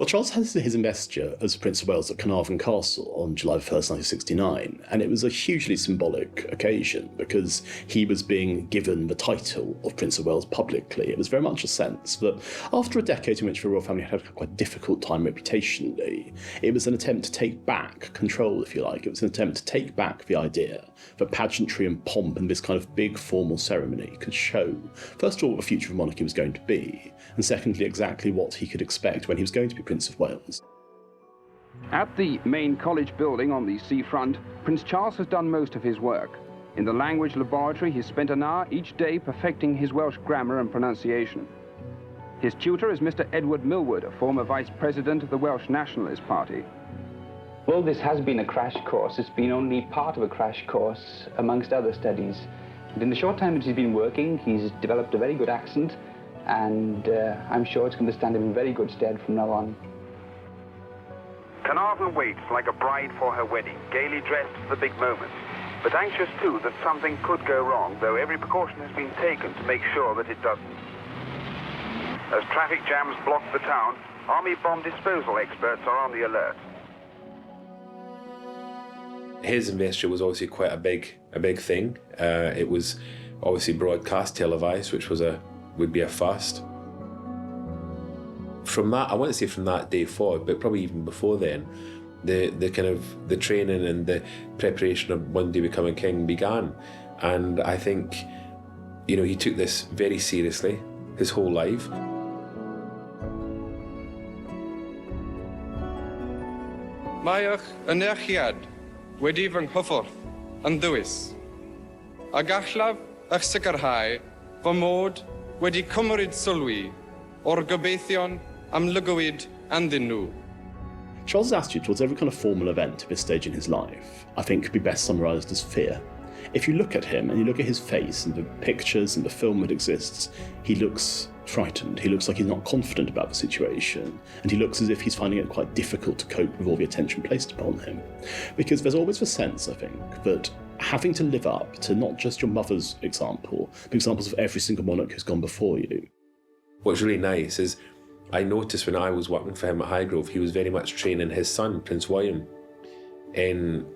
Well, Charles had his investiture as Prince of Wales at Carnarvon Castle on July 1st, 1969, and it was a hugely symbolic occasion because he was being given the title of Prince of Wales publicly. It was very much a sense that after a decade in which the royal family had had quite a difficult time reputationally, it was an attempt to take back control, if you like. It was an attempt to take back the idea that pageantry and pomp and this kind of big formal ceremony could show, first of all, what the future of monarchy was going to be, and secondly, exactly what he could expect when he was going to be Prince of Wales. At the main college building on the seafront, Prince Charles has done most of his work. In the language laboratory, he's spent an hour each day perfecting his Welsh grammar and pronunciation. His tutor is Mr. Edward Millward, a former vice president of the Welsh Nationalist Party. Well, this has been a crash course. It's been only part of a crash course amongst other studies. And in the short time that he's been working, he's developed a very good accent, and I'm sure it's going to stand him in very good stead from now on. Carnarvon waits like a bride for her wedding, gaily dressed for the big moment, but anxious too that something could go wrong, though every precaution has been taken to make sure that it doesn't. As traffic jams block the town, army bomb disposal experts are on the alert. His investiture was obviously quite a big thing. It was obviously broadcast, televised, which would be a first. From that, I want to say from that day forward, but probably even before then, the kind of the training and the preparation of one day becoming king began. And I think, you know, he took this very seriously his whole life. Mae'ch ynychiad wedi fy nghyffordd yn ddwys, a gallaf eich sicrhau fy mod wedi cymryd sylwi o'r gobeithion am lygwyd anddyn nhw. Charles' attitude towards every kind of formal event at this stage in his life, I think, could be best summarised as fear. If you look at him and you look at his face and the pictures and the film that exists, he looks frightened. He looks like he's not confident about the situation, and he looks as if he's finding it quite difficult to cope with all the attention placed upon him. Because there's always the sense, I think, that having to live up to not just your mother's example, but examples of every single monarch who's gone before you. What's really nice is I noticed when I was working for him at Highgrove, he was very much training his son, Prince William, in,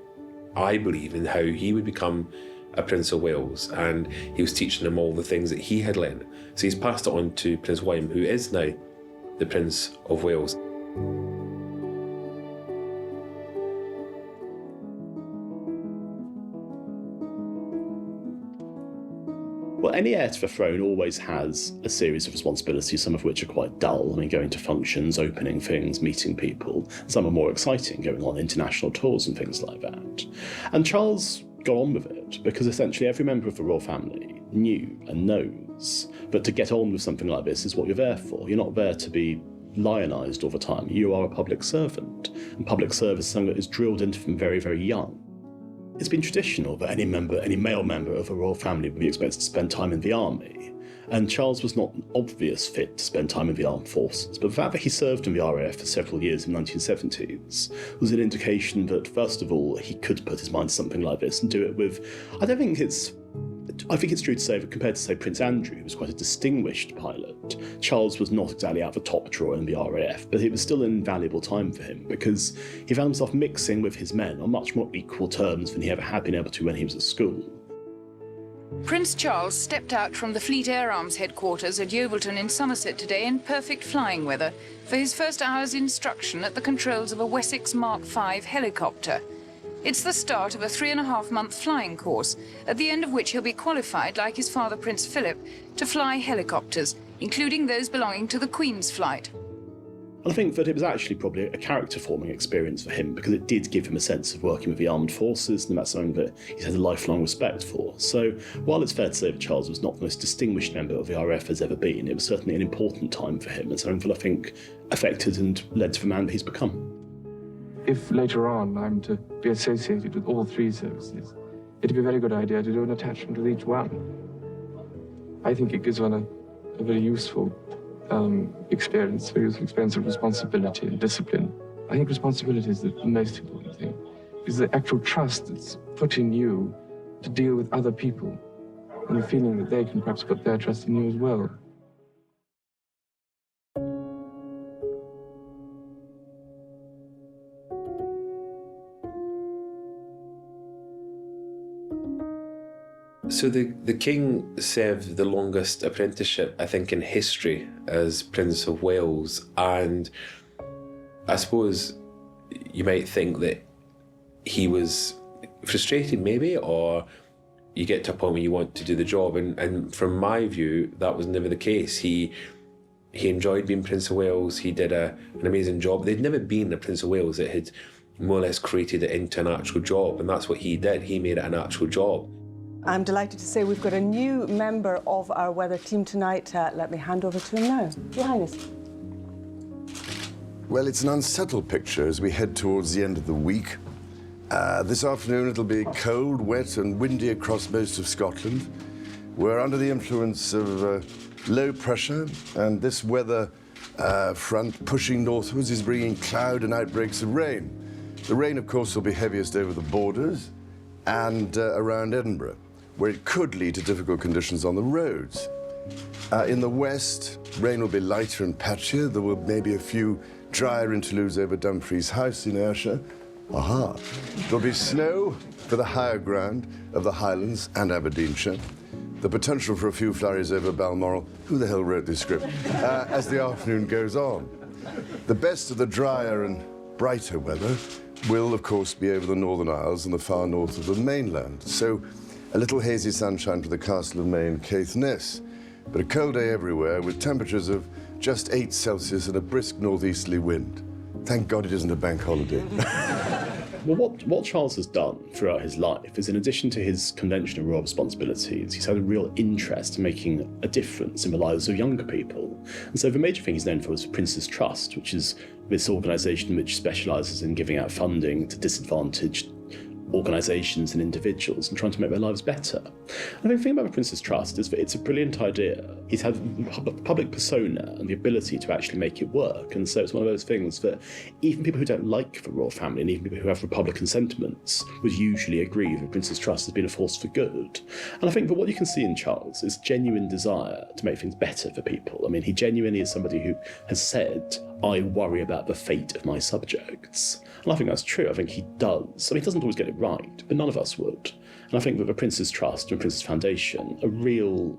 I believe, in how he would become a Prince of Wales, and he was teaching him all the things that he had learned. So he's passed it on to Prince William, who is now the Prince of Wales. Well, any heir to the throne always has a series of responsibilities, some of which are quite dull. I mean, going to functions, opening things, meeting people. Some are more exciting, going on international tours and things like that. And Charles got on with it because essentially every member of the royal family knew and knows that to get on with something like this is what you're there for. You're not there to be lionised all the time. You are a public servant, and public service is something that is drilled into them very, very young. It's been traditional that any male member of a royal family would be expected to spend time in the army, and Charles was not an obvious fit to spend time in the armed forces, but the fact that he served in the RAF for several years in the 1970s was an indication that, first of all, he could put his mind to something like this and do it with, I think it's true to say that compared to, say, Prince Andrew, who was quite a distinguished pilot, Charles was not exactly out of the top drawer in the RAF, but it was still an invaluable time for him because he found himself mixing with his men on much more equal terms than he ever had been able to when he was at school. Prince Charles stepped out from the Fleet Air Arms headquarters at Yeovilton in Somerset today in perfect flying weather for his first hour's instruction at the controls of a Wessex Mark V helicopter. It's the start of a 3.5-month flying course, at the end of which he'll be qualified, like his father Prince Philip, to fly helicopters, including those belonging to the Queen's flight. And I think that it was actually probably a character-forming experience for him because it did give him a sense of working with the armed forces, and that's something that he's had a lifelong respect for. So while it's fair to say that Charles was not the most distinguished member of the RAF has ever been, it was certainly an important time for him and something that I think affected and led to the man that he's become. If later on I'm to be associated with all three services, it'd be a very good idea to do an attachment with each one. I think it gives one a very useful experience of responsibility and discipline. I think responsibility is the most important thing. It's the actual trust that's put in you to deal with other people, and the feeling that they can perhaps put their trust in you as well. So the king served the longest apprenticeship, I think, in history as Prince of Wales. And I suppose you might think that he was frustrated maybe, or you get to a point where you want to do the job. And from my view, that was never the case. He enjoyed being Prince of Wales. He did an amazing job. There'd never been a Prince of Wales that had more or less created it into an actual job. And that's what he did. He made it an actual job. I'm delighted to say we've got a new member of our weather team tonight. Let me hand over to him now. Your Highness. Well, it's an unsettled picture as we head towards the end of the week. This afternoon it'll be cold, wet and windy across most of Scotland. We're under the influence of low pressure, and this weather front pushing northwards is bringing cloud and outbreaks of rain. The rain, of course, will be heaviest over the borders and around Edinburgh, where it could lead to difficult conditions on the roads. In the west, rain will be lighter and patchier. There will maybe a few drier interludes over Dumfries House in Ayrshire. Aha! There'll be snow for the higher ground of the Highlands and Aberdeenshire. The potential for a few flurries over Balmoral. Who the hell wrote this script? As the afternoon goes on. The best of the drier and brighter weather will, of course, be over the Northern Isles and the far north of the mainland. So, a little hazy sunshine for the Castle of May and Caithness, but a cold day everywhere with temperatures of just 8 Celsius and a brisk northeasterly wind. Thank God it isn't a bank holiday. Well, what Charles has done throughout his life is, in addition to his conventional royal responsibilities, he's had a real interest in making a difference in the lives of younger people. And so the major thing he's known for is the Prince's Trust, which is this organisation which specialises in giving out funding to disadvantaged organisations and individuals and trying to make their lives better. And the thing about the Prince's Trust is that it's a brilliant idea. He's had public persona and the ability to actually make it work, and so it's one of those things that even people who don't like the royal family and even people who have Republican sentiments would usually agree that the Prince's Trust has been a force for good. And I think that what you can see in Charles is genuine desire to make things better for people. I mean, he genuinely is somebody who has said, I worry about the fate of my subjects. And I think that's true. I think he does. I mean, he doesn't always get it right, but none of us would. And I think that the Prince's Trust and Prince's Foundation are real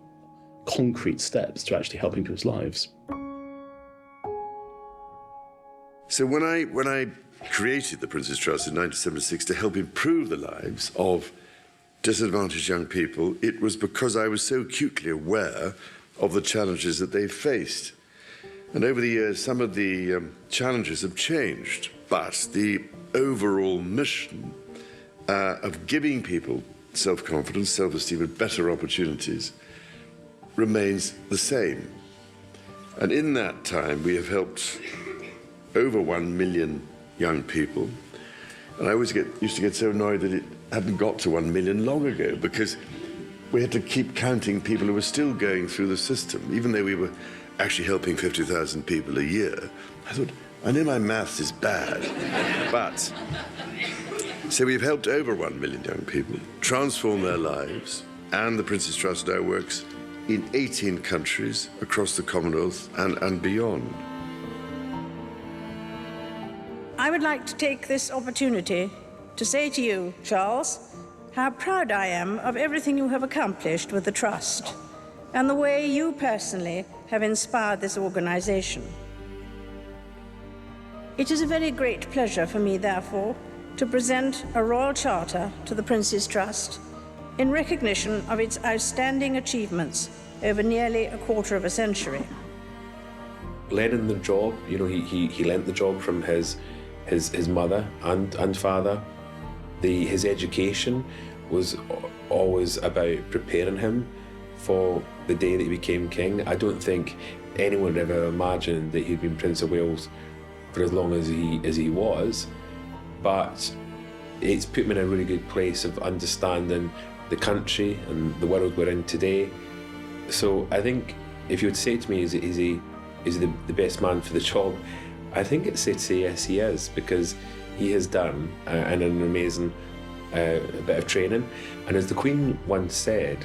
concrete steps to actually helping people's lives. So when I created the Prince's Trust in 1976 to help improve the lives of disadvantaged young people, it was because I was so acutely aware of the challenges that they faced. And over the years, some of the challenges have changed, but the overall mission of giving people self-confidence, self-esteem, and better opportunities remains the same. And in that time, we have helped over 1 million young people. And I always used to get so annoyed that it hadn't got to 1 million long ago, because we had to keep counting people who were still going through the system, even though we were actually helping 50,000 people a year. I thought, I know my maths is bad, but... So we've helped over 1 million young people transform their lives, and the Prince's Trust now works in 18 countries across the Commonwealth and beyond. I would like to take this opportunity to say to you, Charles, how proud I am of everything you have accomplished with the Trust and the way you personally have inspired this organization. It is a very great pleasure for me, therefore, to present a Royal Charter to the Prince's Trust in recognition of its outstanding achievements over nearly a quarter of a century. Learning the job, you know, he learnt the job from his mother and father. His education was always about preparing him for the day that he became king. I don't think anyone would ever imagined that he'd been Prince of Wales for as long as he was, but it's put him in a really good place of understanding the country and the world we're in today. So I think if you would say to me, is he the best man for the job, I think it's safe to say yes, he is, because he has done an amazing bit of training. And as the Queen once said,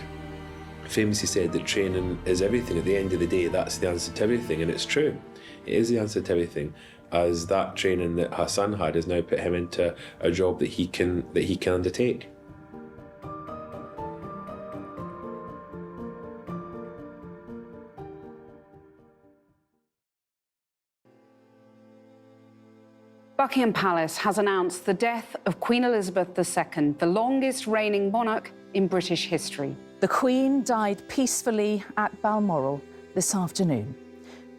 famously said that training is everything. At the end of the day, that's the answer to everything, and it's true. It is the answer to everything, as that training that her son had has now put him into a job that he can undertake. Buckingham Palace has announced the death of Queen Elizabeth II, the longest reigning monarch in British history. The Queen died peacefully at Balmoral this afternoon.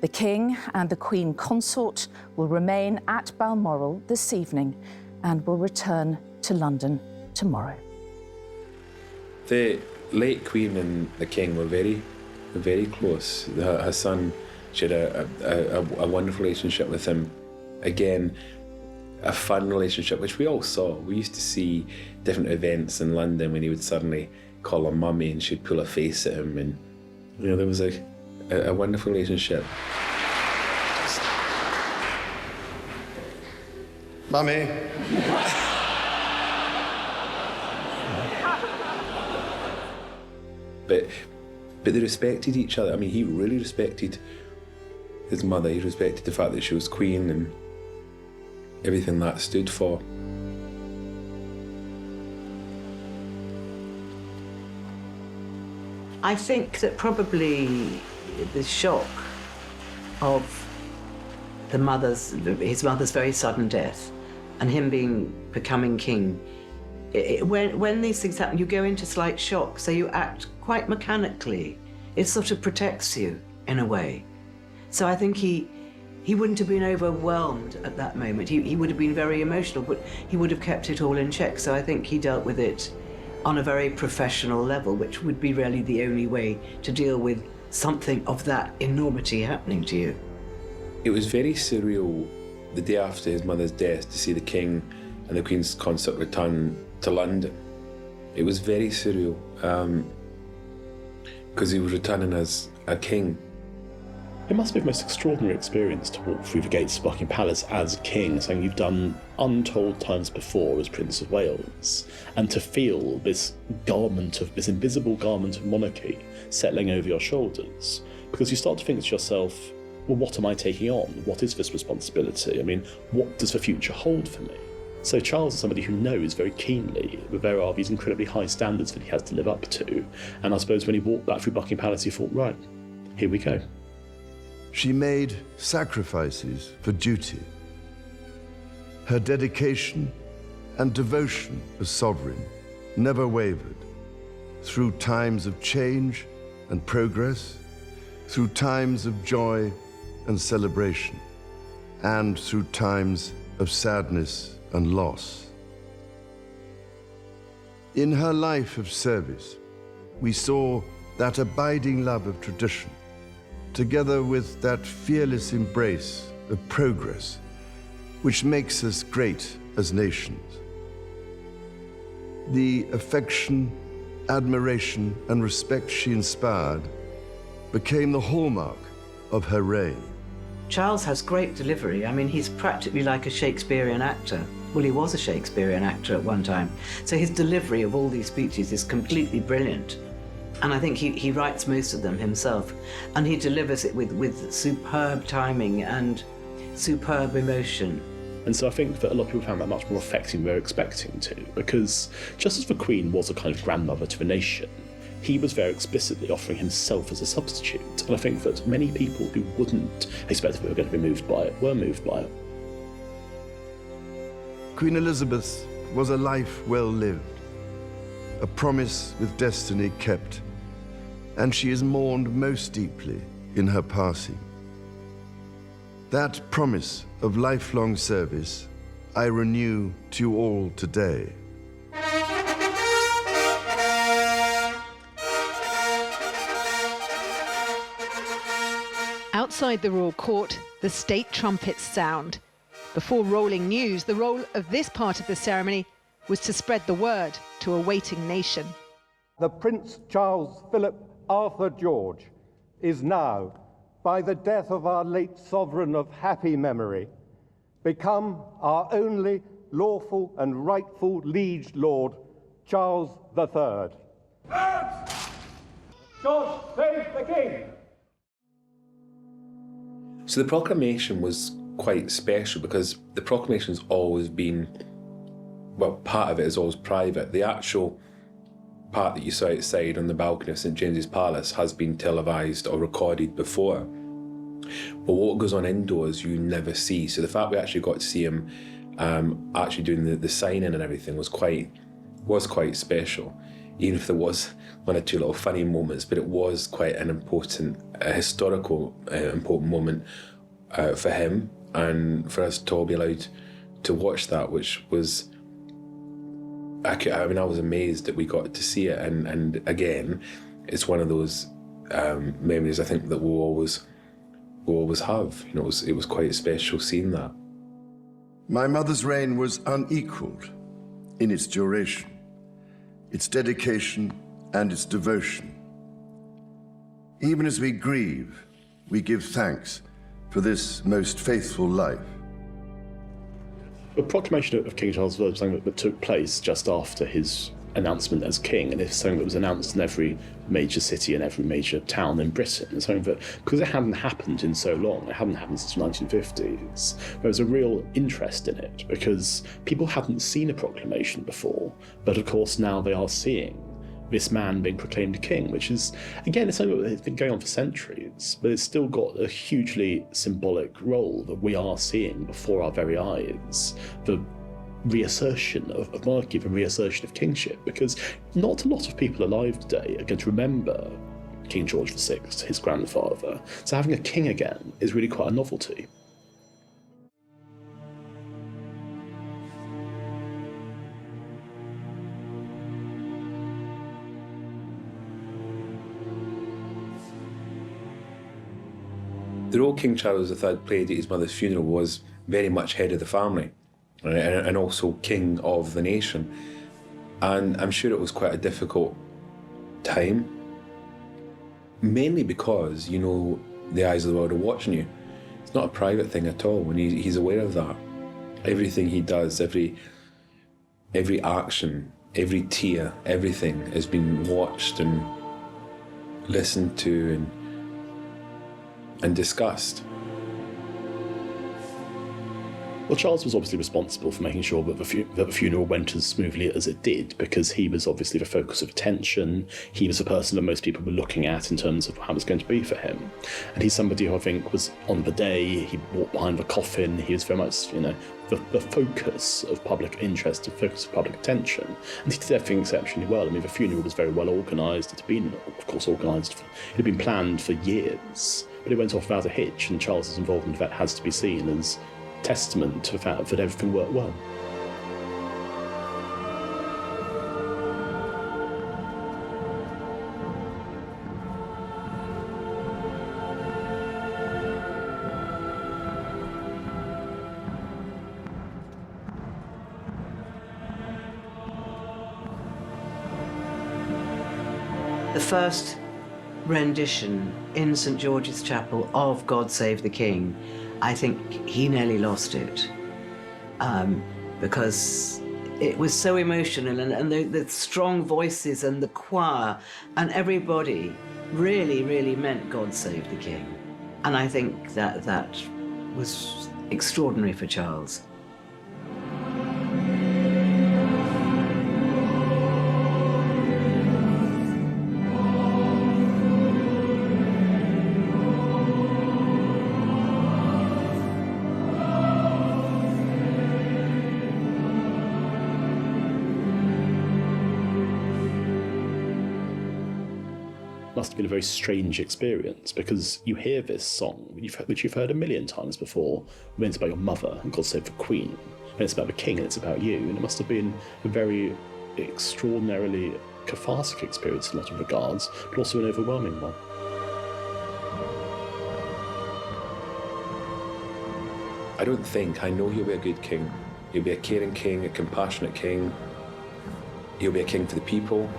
The King and the Queen Consort will remain at Balmoral this evening and will return to London tomorrow. The late Queen and the King were very close. Her son, she had a wonderful relationship with him. Again, a fun relationship, which we all saw. We used to see different events in London when he would suddenly call her mummy and she'd pull a face at him, and there was a wonderful relationship. Mummy. But they respected each other. I mean, he really respected his mother. He respected the fact that she was queen and everything that stood for. I think that probably the shock of his mother's very sudden death and him becoming king, when these things happen, you go into slight shock, so you act quite mechanically. It sort of protects you in a way. So I think he wouldn't have been overwhelmed at that moment. He would have been very emotional, but he would have kept it all in check. So I think he dealt with it on a very professional level, which would be really the only way to deal with something of that enormity happening to you. It was very surreal the day after his mother's death to see the King and the Queen's Consort return to London. It was very surreal because he was returning as a king. It must be the most extraordinary experience to walk through the gates of Buckingham Palace as king, something you've done untold times before as Prince of Wales, and to feel this invisible garment of monarchy settling over your shoulders, because you start to think to yourself, well, what am I taking on? What is this responsibility? I mean, what does the future hold for me? So Charles is somebody who knows very keenly that there are these incredibly high standards that he has to live up to, and I suppose when he walked back through Buckingham Palace, he thought, right, here we go. She made sacrifices for duty. Her dedication and devotion as sovereign never wavered. Through times of change and progress, through times of joy and celebration, and through times of sadness and loss. In her life of service, we saw that abiding love of tradition, together with that fearless embrace of progress, which makes us great as nations. The affection, admiration, and respect she inspired became the hallmark of her reign. Charles has great delivery. I mean, he's practically like a Shakespearean actor. Well, he was a Shakespearean actor at one time. So his delivery of all these speeches is completely brilliant. And I think he writes most of them himself. And he delivers it with superb timing and superb emotion. And so I think that a lot of people found that much more affecting than they were expecting to, because just as the Queen was a kind of grandmother to the nation, he was very explicitly offering himself as a substitute. And I think that many people who wouldn't expect that they were going to be moved by it were moved by it. Queen Elizabeth was a life well lived, a promise with destiny kept, and she is mourned most deeply in her passing. That promise of lifelong service I renew to you all today. Outside the royal court, the state trumpets sound. Before rolling news, the role of this part of the ceremony was to spread the word to a waiting nation. The Prince Charles Philip Arthur George is now, by the death of our late sovereign of happy memory, become our only lawful and rightful liege lord, Charles III. God save the King! So the proclamation was quite special because the proclamation's always been, well, part of it is always private. The actual part that you saw outside on the balcony of St James's Palace has been televised or recorded before. But what goes on indoors you never see. So the fact we actually got to see him actually doing the signing and everything was quite special, even if there was one or two little funny moments, but it was quite an important, historical, important moment for him, and for us to all be allowed to watch that, which was, I was amazed that we got to see it, and again, it's one of those memories I think that we'll always have. You know, it was quite special seeing that. My mother's reign was unequalled in its duration, its dedication and its devotion. Even as we grieve, we give thanks for this most faithful life. The proclamation of King Charles I was something that took place just after his announcement as king, and it's something that was announced in every major city and every major town in Britain. It's something that, because it hadn't happened in so long, it hadn't happened since the 1950s, there was a real interest in it, because people hadn't seen a proclamation before, but of course now they are seeing this man being proclaimed king, which is, again, it's something that's been going on for centuries, but it's still got a hugely symbolic role that we are seeing before our very eyes. The reassertion of monarchy, the reassertion of kingship, because not a lot of people alive today are going to remember King George VI, his grandfather. So having a king again is really quite a novelty. The role King Charles III played at his mother's funeral was very much head of the family, and also king of the nation. And I'm sure it was quite a difficult time, mainly because, you know, the eyes of the world are watching you. It's not a private thing at all, and he's aware of that. Everything he does, every action, every tear, everything has been watched and listened to and discussed. Well, Charles was obviously responsible for making sure that the funeral went as smoothly as it did, because he was obviously the focus of attention. He was the person that most people were looking at in terms of how it was going to be for him. And he's somebody who I think was on the day, he walked behind the coffin, he was very much, you know, the focus of public interest, the focus of public attention. And he did everything exceptionally well. I mean, the funeral was very well organised. It had been, of course, organised, it had been planned for years, but it went off without a hitch, and Charles's involvement in that has to be seen as testament to the fact that everything worked well. The first rendition in St. George's Chapel of God Save the King, I think he nearly lost it, because it was so emotional, and the strong voices and the choir and everybody really, really meant God Save the King. And I think that was extraordinary for Charles. Must have been a very strange experience, because you hear this song, which you've heard a million times before, when it's about your mother and God Save the Queen, and it's about the king and it's about you, and it must have been a very extraordinarily cathartic experience in a lot of regards, but also an overwhelming one. I know he'll be a good king. He'll be a caring king, a compassionate king. He'll be a king for the people.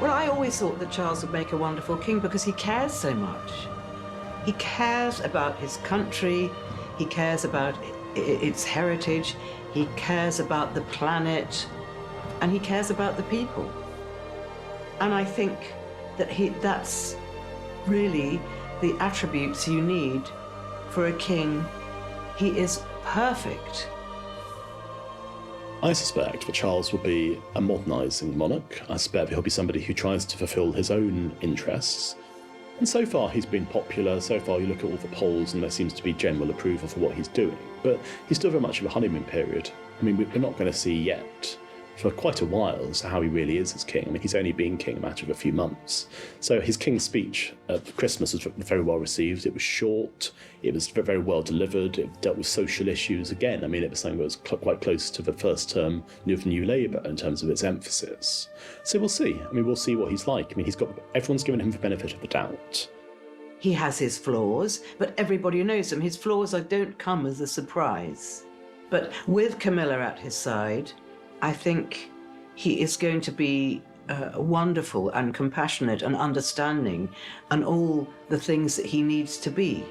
Well, I always thought that Charles would make a wonderful king because he cares so much. He cares about his country, he cares about its heritage, he cares about the planet, and he cares about the people. And I think that that's really the attributes you need for a king. He is perfect. I suspect that Charles will be a modernising monarch. I suspect that he'll be somebody who tries to fulfil his own interests, And so far he's been popular, so far you look at all the polls and there seems to be general approval for what he's doing. But he's still very much of a honeymoon period. I mean, we're not going to see yet for quite a while as to how he really is as king. I mean, he's only been king a matter of a few months. So his king's speech at Christmas was very well received. It was short, it was very well delivered, it dealt with social issues again. I mean, it was something that was quite close to the first term of New Labour in terms of its emphasis. So we'll see. I mean, we'll see what he's like. I mean, everyone's given him the benefit of the doubt. He has his flaws, but everybody knows them. His flaws don't come as a surprise. But with Camilla at his side, I think he is going to be wonderful and compassionate and understanding and all the things that he needs to be.